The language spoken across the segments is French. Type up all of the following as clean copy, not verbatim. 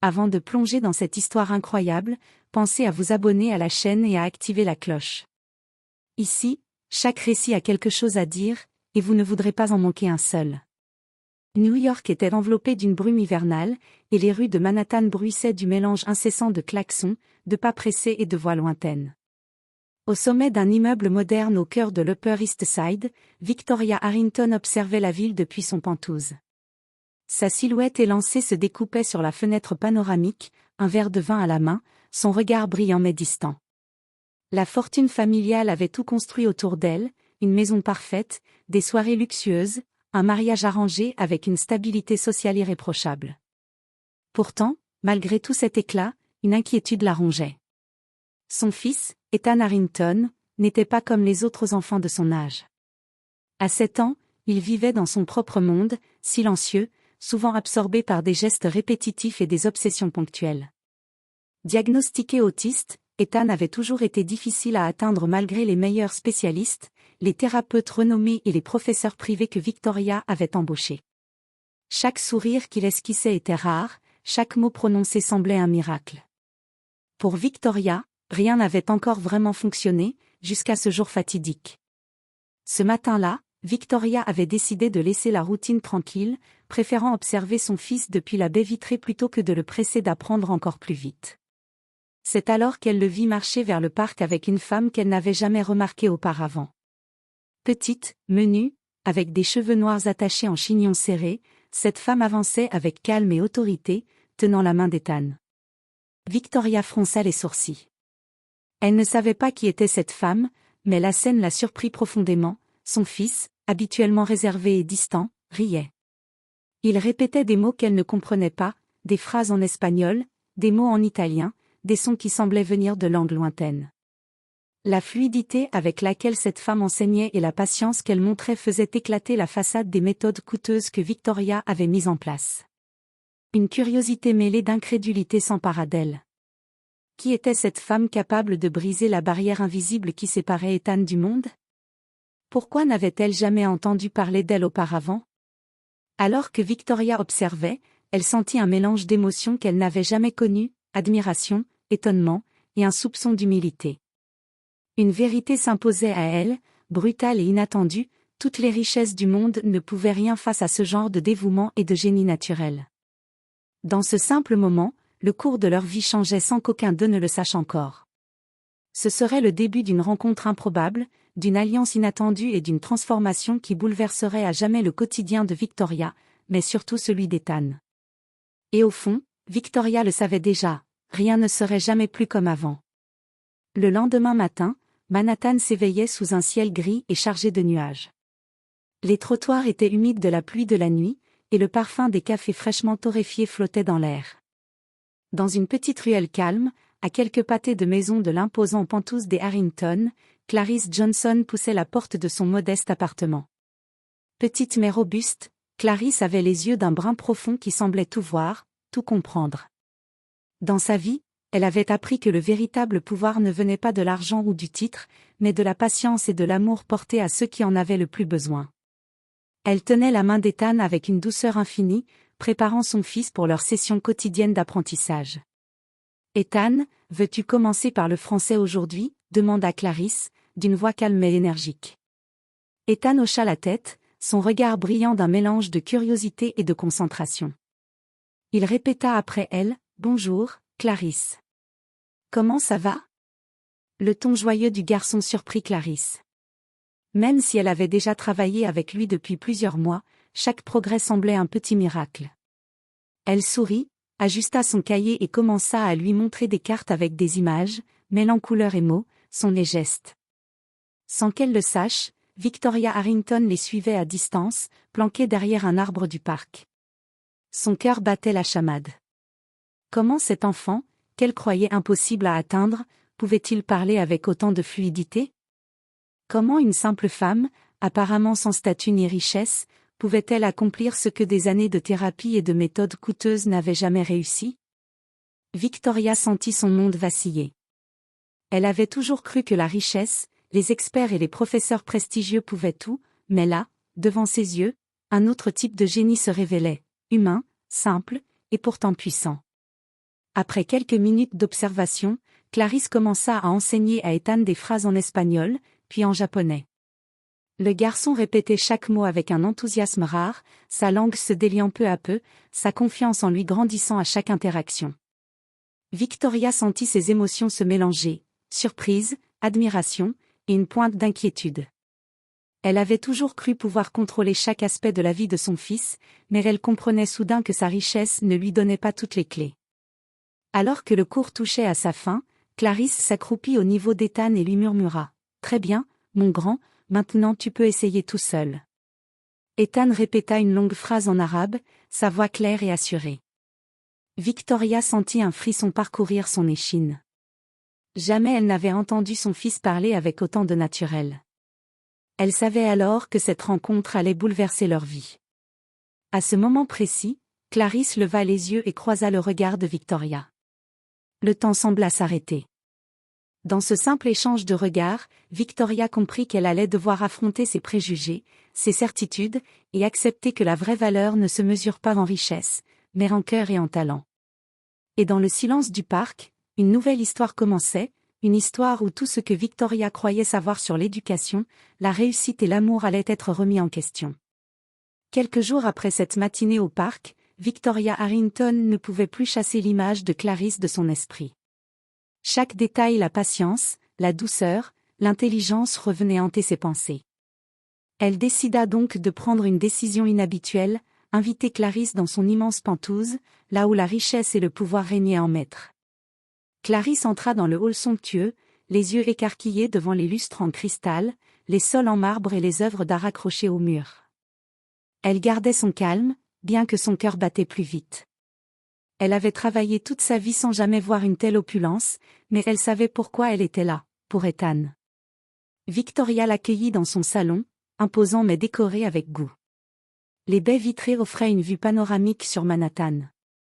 Avant de plonger dans cette histoire incroyable, pensez à vous abonner à la chaîne et à activer la cloche. Ici, chaque récit a quelque chose à dire, et vous ne voudrez pas en manquer un seul. New York était enveloppée d'une brume hivernale, et les rues de Manhattan bruissaient du mélange incessant de klaxons, de pas pressés et de voix lointaines. Au sommet d'un immeuble moderne au cœur de l'Upper East Side, Victoria Harrington observait la ville depuis son penthouse. Sa silhouette élancée se découpait sur la fenêtre panoramique, un verre de vin à la main, son regard brillant mais distant. La fortune familiale avait tout construit autour d'elle, une maison parfaite, des soirées luxueuses, un mariage arrangé avec une stabilité sociale irréprochable. Pourtant, malgré tout cet éclat, une inquiétude la rongeait. Son fils, Ethan Harrington, n'était pas comme les autres enfants de son âge. À 7 ans, il vivait dans son propre monde, silencieux, souvent absorbé par des gestes répétitifs et des obsessions ponctuelles. Diagnostiqué autiste, Ethan avait toujours été difficile à atteindre malgré les meilleurs spécialistes, les thérapeutes renommés et les professeurs privés que Victoria avait embauchés. Chaque sourire qu'il esquissait était rare, chaque mot prononcé semblait un miracle. Pour Victoria, rien n'avait encore vraiment fonctionné, jusqu'à ce jour fatidique. Ce matin-là, Victoria avait décidé de laisser la routine tranquille, préférant observer son fils depuis la baie vitrée plutôt que de le presser d'apprendre encore plus vite. C'est alors qu'elle le vit marcher vers le parc avec une femme qu'elle n'avait jamais remarquée auparavant. Petite, menue, avec des cheveux noirs attachés en chignon serré, cette femme avançait avec calme et autorité, tenant la main d'Ethan. Victoria fronça les sourcils. Elle ne savait pas qui était cette femme, mais la scène la surprit profondément. Son fils, habituellement réservé et distant, riait. Il répétait des mots qu'elle ne comprenait pas, des phrases en espagnol, des mots en italien, des sons qui semblaient venir de langues lointaines. La fluidité avec laquelle cette femme enseignait et la patience qu'elle montrait faisaient éclater la façade des méthodes coûteuses que Victoria avait mises en place. Une curiosité mêlée d'incrédulité s'empara d'elle. Qui était cette femme capable de briser la barrière invisible qui séparait Ethan du monde? Pourquoi n'avait-elle jamais entendu parler d'elle auparavant? Alors que Victoria observait, elle sentit un mélange d'émotions qu'elle n'avait jamais connues, admiration, étonnement, et un soupçon d'humilité. Une vérité s'imposait à elle, brutale et inattendue, toutes les richesses du monde ne pouvaient rien face à ce genre de dévouement et de génie naturel. Dans ce simple moment, le cours de leur vie changeait sans qu'aucun d'eux ne le sache encore. Ce serait le début d'une rencontre improbable, d'une alliance inattendue et d'une transformation qui bouleverserait à jamais le quotidien de Victoria, mais surtout celui d'Ethan. Et au fond, Victoria le savait déjà, rien ne serait jamais plus comme avant. Le lendemain matin, Manhattan s'éveillait sous un ciel gris et chargé de nuages. Les trottoirs étaient humides de la pluie de la nuit, et le parfum des cafés fraîchement torréfiés flottait dans l'air. Dans une petite ruelle calme, à quelques pâtés de maison de l'imposant penthouse des Harrington, Clarice Johnson poussait la porte de son modeste appartement. Petite mais robuste, Clarice avait les yeux d'un brun profond qui semblait tout voir, tout comprendre. Dans sa vie, elle avait appris que le véritable pouvoir ne venait pas de l'argent ou du titre, mais de la patience et de l'amour portés à ceux qui en avaient le plus besoin. Elle tenait la main d'Ethan avec une douceur infinie, préparant son fils pour leur session quotidienne d'apprentissage. « Ethan, veux-tu commencer par le français aujourd'hui ?» demanda Clarice, d'une voix calme et énergique. Ethan hocha la tête, son regard brillant d'un mélange de curiosité et de concentration. Il répéta après elle, « Bonjour, Clarice. Comment ça va ?» Le ton joyeux du garçon surprit Clarice. Même si elle avait déjà travaillé avec lui depuis plusieurs mois, chaque progrès semblait un petit miracle. Elle sourit, ajusta son cahier et commença à lui montrer des cartes avec des images, mêlant couleurs et mots, sons et gestes. Sans qu'elle le sache, Victoria Harrington les suivait à distance, planquée derrière un arbre du parc. Son cœur battait la chamade. Comment cet enfant, qu'elle croyait impossible à atteindre, pouvait-il parler avec autant de fluidité? Comment une simple femme, apparemment sans statut ni richesse, pouvait-elle accomplir ce que des années de thérapie et de méthodes coûteuses n'avaient jamais réussi? Victoria sentit son monde vaciller. Elle avait toujours cru que la richesse, les experts et les professeurs prestigieux pouvaient tout, mais là, devant ses yeux, un autre type de génie se révélait, humain, simple, et pourtant puissant. Après quelques minutes d'observation, Clarisse commença à enseigner à Ethan des phrases en espagnol, puis en japonais. Le garçon répétait chaque mot avec un enthousiasme rare, sa langue se déliant peu à peu, sa confiance en lui grandissant à chaque interaction. Victoria sentit ses émotions se mélanger, surprise, admiration, et une pointe d'inquiétude. Elle avait toujours cru pouvoir contrôler chaque aspect de la vie de son fils, mais elle comprenait soudain que sa richesse ne lui donnait pas toutes les clés. Alors que le cours touchait à sa fin, Clarisse s'accroupit au niveau d'Ethan et lui murmura « Très bien, mon grand, maintenant tu peux essayer tout seul. » Ethan répéta une longue phrase en arabe, sa voix claire et assurée. Victoria sentit un frisson parcourir son échine. Jamais elle n'avait entendu son fils parler avec autant de naturel. Elle savait alors que cette rencontre allait bouleverser leur vie. À ce moment précis, Clarisse leva les yeux et croisa le regard de Victoria. Le temps sembla s'arrêter. Dans ce simple échange de regards, Victoria comprit qu'elle allait devoir affronter ses préjugés, ses certitudes, et accepter que la vraie valeur ne se mesure pas en richesse, mais en cœur et en talent. Et dans le silence du parc, une nouvelle histoire commençait, une histoire où tout ce que Victoria croyait savoir sur l'éducation, la réussite et l'amour allaient être remis en question. Quelques jours après cette matinée au parc, Victoria Harrington ne pouvait plus chasser l'image de Clarisse de son esprit. Chaque détail, la patience, la douceur, l'intelligence revenaient hanter ses pensées. Elle décida donc de prendre une décision inhabituelle, inviter Clarisse dans son immense pentouse, là où la richesse et le pouvoir régnaient en maître. Clarisse entra dans le hall somptueux, les yeux écarquillés devant les lustres en cristal, les sols en marbre et les œuvres d'art accrochées au mur. Elle gardait son calme, bien que son cœur battait plus vite. Elle avait travaillé toute sa vie sans jamais voir une telle opulence, mais elle savait pourquoi elle était là, pour Ethan. Victoria l'accueillit dans son salon, imposant mais décoré avec goût. Les baies vitrées offraient une vue panoramique sur Manhattan.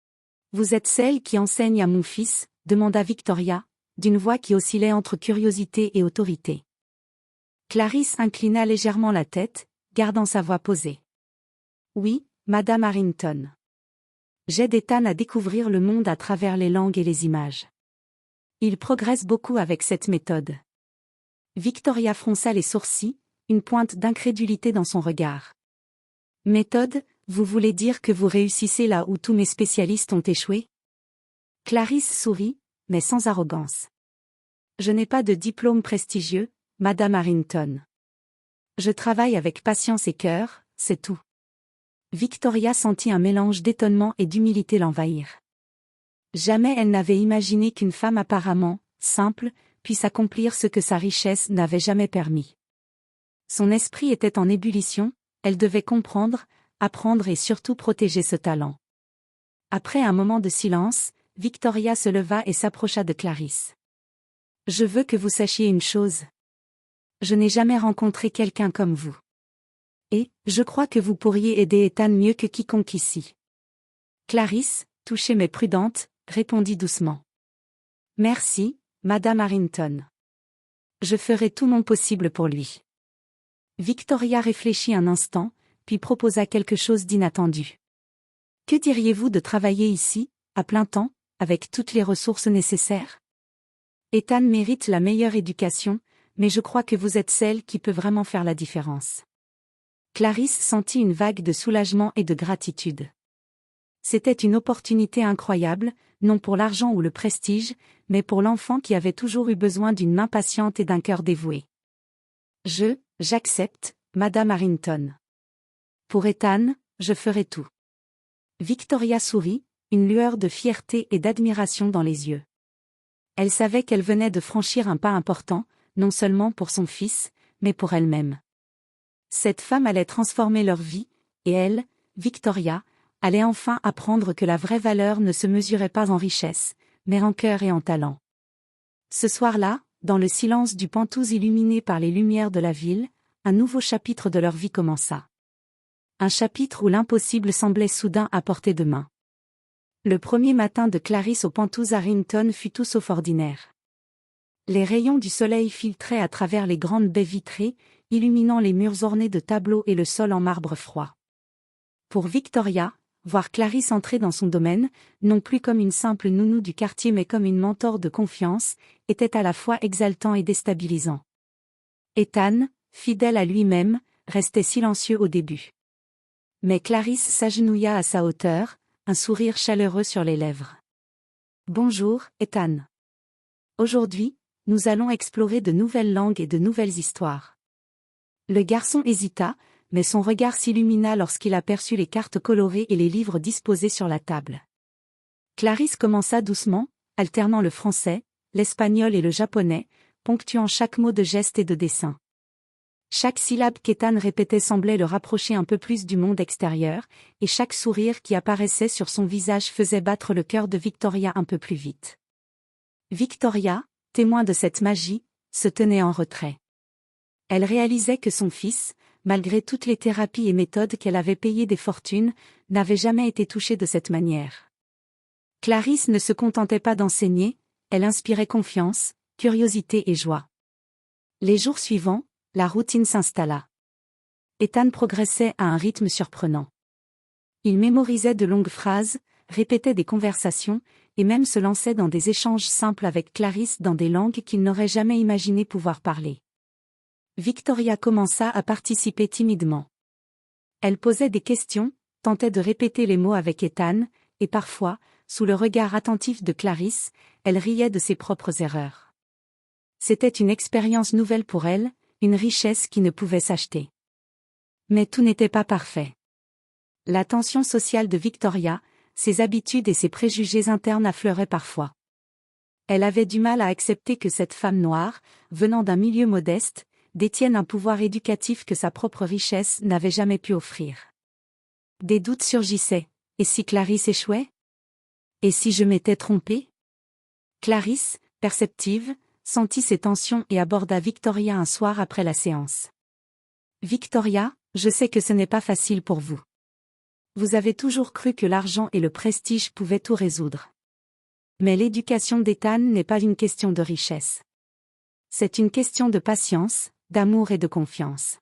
« Vous êtes celle qui enseigne à mon fils ?» demanda Victoria, d'une voix qui oscillait entre curiosité et autorité. Clarisse inclina légèrement la tête, gardant sa voix posée. « Oui, Madame Harrington. J'aide Ethan à découvrir le monde à travers les langues et les images. Il progresse beaucoup avec cette méthode. » Victoria fronça les sourcils, une pointe d'incrédulité dans son regard. « Méthode, vous voulez dire que vous réussissez là où tous mes spécialistes ont échoué ?» Clarisse sourit, mais sans arrogance. « Je n'ai pas de diplôme prestigieux, Madame Harrington. Je travaille avec patience et cœur, c'est tout. » Victoria sentit un mélange d'étonnement et d'humilité l'envahir. Jamais elle n'avait imaginé qu'une femme apparemment simple puisse accomplir ce que sa richesse n'avait jamais permis. Son esprit était en ébullition, elle devait comprendre, apprendre et surtout protéger ce talent. Après un moment de silence, Victoria se leva et s'approcha de Clarisse. « Je veux que vous sachiez une chose. Je n'ai jamais rencontré quelqu'un comme vous. Et, je crois que vous pourriez aider Ethan mieux que quiconque ici. » Clarisse, touchée mais prudente, répondit doucement. « Merci, Madame Harrington. Je ferai tout mon possible pour lui. » Victoria réfléchit un instant, puis proposa quelque chose d'inattendu. « Que diriez-vous de travailler ici, à plein temps, avec toutes les ressources nécessaires? Ethan mérite la meilleure éducation, mais je crois que vous êtes celle qui peut vraiment faire la différence. » Clarisse sentit une vague de soulagement et de gratitude. C'était une opportunité incroyable, non pour l'argent ou le prestige, mais pour l'enfant qui avait toujours eu besoin d'une main patiente et d'un cœur dévoué. J'accepte, Madame Harrington. Pour Ethan, je ferai tout. » Victoria sourit, une lueur de fierté et d'admiration dans les yeux. Elle savait qu'elle venait de franchir un pas important, non seulement pour son fils, mais pour elle-même. Cette femme allait transformer leur vie, et elle, Victoria, allait enfin apprendre que la vraie valeur ne se mesurait pas en richesse, mais en cœur et en talent. Ce soir-là, dans le silence du pentouse illuminé par les lumières de la ville, un nouveau chapitre de leur vie commença. Un chapitre où l'impossible semblait soudain à portée de main. Le premier matin de Clarisse au pentouse Harrington fut tout sauf ordinaire. Les rayons du soleil filtraient à travers les grandes baies vitrées, illuminant les murs ornés de tableaux et le sol en marbre froid. Pour Victoria, voir Clarisse entrer dans son domaine, non plus comme une simple nounou du quartier mais comme une mentor de confiance, était à la fois exaltant et déstabilisant. Ethan, fidèle à lui-même, restait silencieux au début. Mais Clarisse s'agenouilla à sa hauteur, un sourire chaleureux sur les lèvres. « Bonjour, Ethan. Aujourd'hui, nous allons explorer de nouvelles langues et de nouvelles histoires. » Le garçon hésita, mais son regard s'illumina lorsqu'il aperçut les cartes colorées et les livres disposés sur la table. Clarisse commença doucement, alternant le français, l'espagnol et le japonais, ponctuant chaque mot de geste et de dessin. Chaque syllabe qu'Ethan répétait semblait le rapprocher un peu plus du monde extérieur, et chaque sourire qui apparaissait sur son visage faisait battre le cœur de Victoria un peu plus vite. Victoria, témoin de cette magie, se tenait en retrait. Elle réalisait que son fils, malgré toutes les thérapies et méthodes qu'elle avait payées des fortunes, n'avait jamais été touché de cette manière. Clarisse ne se contentait pas d'enseigner, elle inspirait confiance, curiosité et joie. Les jours suivants, la routine s'installa. Ethan progressait à un rythme surprenant. Il mémorisait de longues phrases, répétait des conversations, et même se lançait dans des échanges simples avec Clarisse dans des langues qu'il n'aurait jamais imaginé pouvoir parler. Victoria commença à participer timidement. Elle posait des questions, tentait de répéter les mots avec Ethan, et parfois, sous le regard attentif de Clarisse, elle riait de ses propres erreurs. C'était une expérience nouvelle pour elle, une richesse qui ne pouvait s'acheter. Mais tout n'était pas parfait. La tension sociale de Victoria, ses habitudes et ses préjugés internes affleuraient parfois. Elle avait du mal à accepter que cette femme noire, venant d'un milieu modeste, détienne un pouvoir éducatif que sa propre richesse n'avait jamais pu offrir. Des doutes surgissaient. Et si Clarisse échouait? Et si je m'étais trompée? Clarisse, perceptive, sentit ces tensions et aborda Victoria un soir après la séance. « Victoria, je sais que ce n'est pas facile pour vous. Vous avez toujours cru que l'argent et le prestige pouvaient tout résoudre. Mais l'éducation d'Ethan n'est pas une question de richesse. C'est une question de patience, d'amour et de confiance. »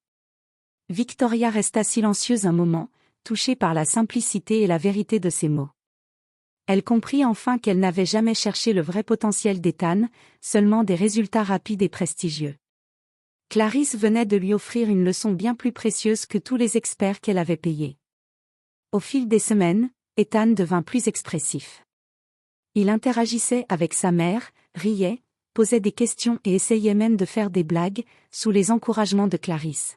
Victoria resta silencieuse un moment, touchée par la simplicité et la vérité de ses mots. Elle comprit enfin qu'elle n'avait jamais cherché le vrai potentiel d'Ethan, seulement des résultats rapides et prestigieux. Clarisse venait de lui offrir une leçon bien plus précieuse que tous les experts qu'elle avait payés. Au fil des semaines, Ethan devint plus expressif. Il interagissait avec sa mère, riait, posait des questions et essayait même de faire des blagues, sous les encouragements de Clarisse.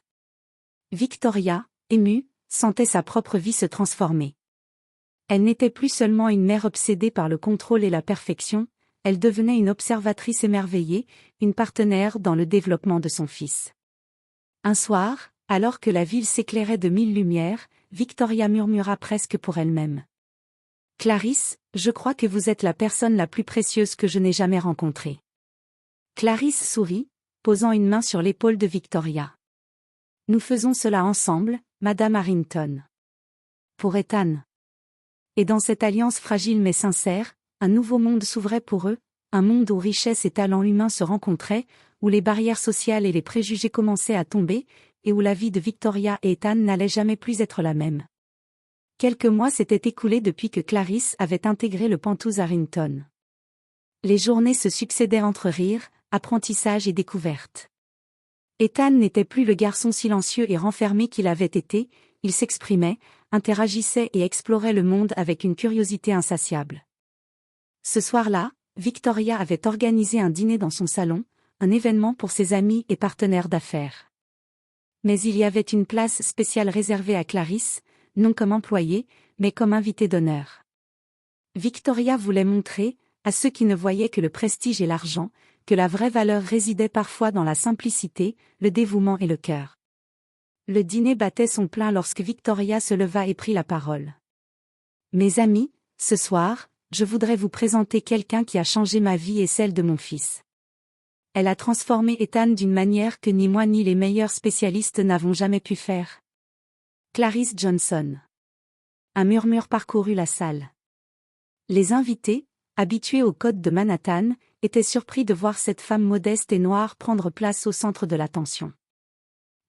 Victoria, émue, sentait sa propre vie se transformer. Elle n'était plus seulement une mère obsédée par le contrôle et la perfection, elle devenait une observatrice émerveillée, une partenaire dans le développement de son fils. Un soir, alors que la ville s'éclairait de mille lumières, Victoria murmura presque pour elle-même. « Clarisse, je crois que vous êtes la personne la plus précieuse que je n'ai jamais rencontrée. » Clarisse sourit, posant une main sur l'épaule de Victoria. « Nous faisons cela ensemble, Madame Harrington. » Pour Ethan. Et dans cette alliance fragile mais sincère, un nouveau monde s'ouvrait pour eux, un monde où richesse et talent humain se rencontraient, où les barrières sociales et les préjugés commençaient à tomber, et où la vie de Victoria et Ethan n'allait jamais plus être la même. Quelques mois s'étaient écoulés depuis que Clarisse avait intégré le Pantouz Harrington. Les journées se succédaient entre rires, apprentissage et découvertes. Ethan n'était plus le garçon silencieux et renfermé qu'il avait été, il s'exprimait, interagissait et explorait le monde avec une curiosité insatiable. Ce soir-là, Victoria avait organisé un dîner dans son salon, un événement pour ses amis et partenaires d'affaires. Mais il y avait une place spéciale réservée à Clarisse, non comme employée, mais comme invitée d'honneur. Victoria voulait montrer, à ceux qui ne voyaient que le prestige et l'argent, que la vraie valeur résidait parfois dans la simplicité, le dévouement et le cœur. Le dîner battait son plein lorsque Victoria se leva et prit la parole. « Mes amis, ce soir, je voudrais vous présenter quelqu'un qui a changé ma vie et celle de mon fils. Elle a transformé Ethan d'une manière que ni moi ni les meilleurs spécialistes n'avons jamais pu faire. » Clarisse Johnson. Un murmure parcourut la salle. Les invités, habitués au code de Manhattan, étaient surpris de voir cette femme modeste et noire prendre place au centre de l'attention.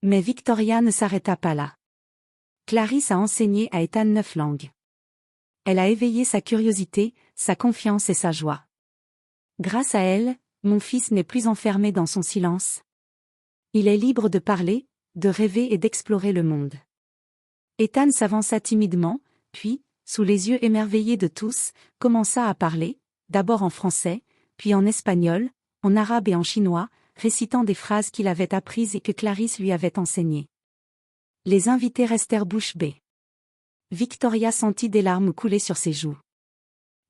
Mais Victoria ne s'arrêta pas là. Clarisse a enseigné à Ethan 9 langues. Elle a éveillé sa curiosité, sa confiance et sa joie. Grâce à elle, mon fils n'est plus enfermé dans son silence. Il est libre de parler, de rêver et d'explorer le monde. Ethan s'avança timidement, puis, sous les yeux émerveillés de tous, commença à parler, d'abord en français, puis en espagnol, en arabe et en chinois, récitant des phrases qu'il avait apprises et que Clarisse lui avait enseignées. Les invités restèrent bouche bée. Victoria sentit des larmes couler sur ses joues.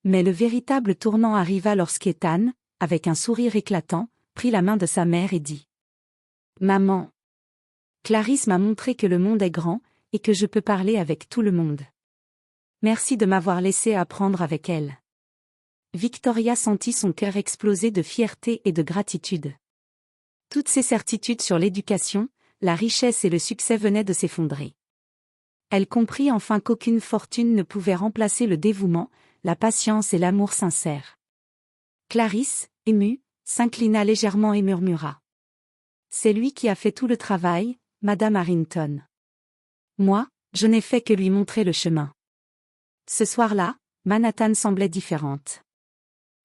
Mais le véritable tournant arriva lorsqu'Ethan, avec un sourire éclatant, prit la main de sa mère et dit « Maman, Clarisse m'a montré que le monde est grand, et que je peux parler avec tout le monde. Merci de m'avoir laissé apprendre avec elle. » Victoria sentit son cœur exploser de fierté et de gratitude. Toutes ses certitudes sur l'éducation, la richesse et le succès venaient de s'effondrer. Elle comprit enfin qu'aucune fortune ne pouvait remplacer le dévouement, la patience et l'amour sincère. Clarisse, émue, s'inclina légèrement et murmura. « C'est lui qui a fait tout le travail, Madame Harrington. Moi, je n'ai fait que lui montrer le chemin. » Ce soir-là, Manhattan semblait différente.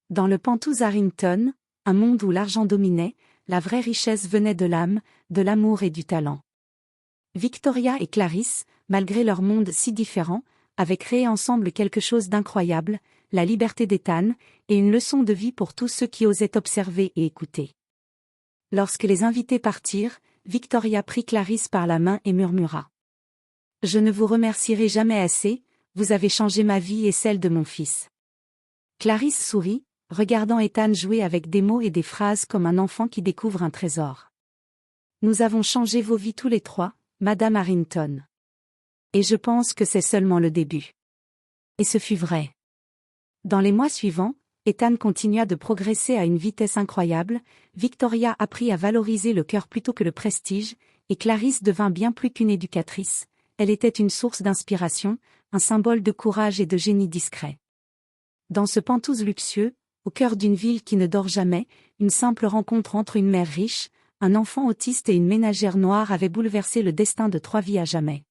Dans le Pantouz Harrington, un monde où l'argent dominait, la vraie richesse venait de l'âme, de l'amour et du talent. Victoria et Clarisse, malgré leur monde si différent, avaient créé ensemble quelque chose d'incroyable, la liberté d'Ethan, et une leçon de vie pour tous ceux qui osaient observer et écouter. Lorsque les invités partirent, Victoria prit Clarisse par la main et murmura. « Je ne vous remercierai jamais assez, vous avez changé ma vie et celle de mon fils. » Clarisse sourit, regardant Ethan jouer avec des mots et des phrases comme un enfant qui découvre un trésor. « Nous avons changé vos vies tous les trois, Madame Harrington. Et je pense que c'est seulement le début. » Et ce fut vrai. Dans les mois suivants, Ethan continua de progresser à une vitesse incroyable, Victoria apprit à valoriser le cœur plutôt que le prestige, et Clarisse devint bien plus qu'une éducatrice, elle était une source d'inspiration, un symbole de courage et de génie discret. Dans ce Pantouz luxueux, au cœur d'une ville qui ne dort jamais, une simple rencontre entre une mère riche, un enfant autiste et une ménagère noire avait bouleversé le destin de 3 vies à jamais.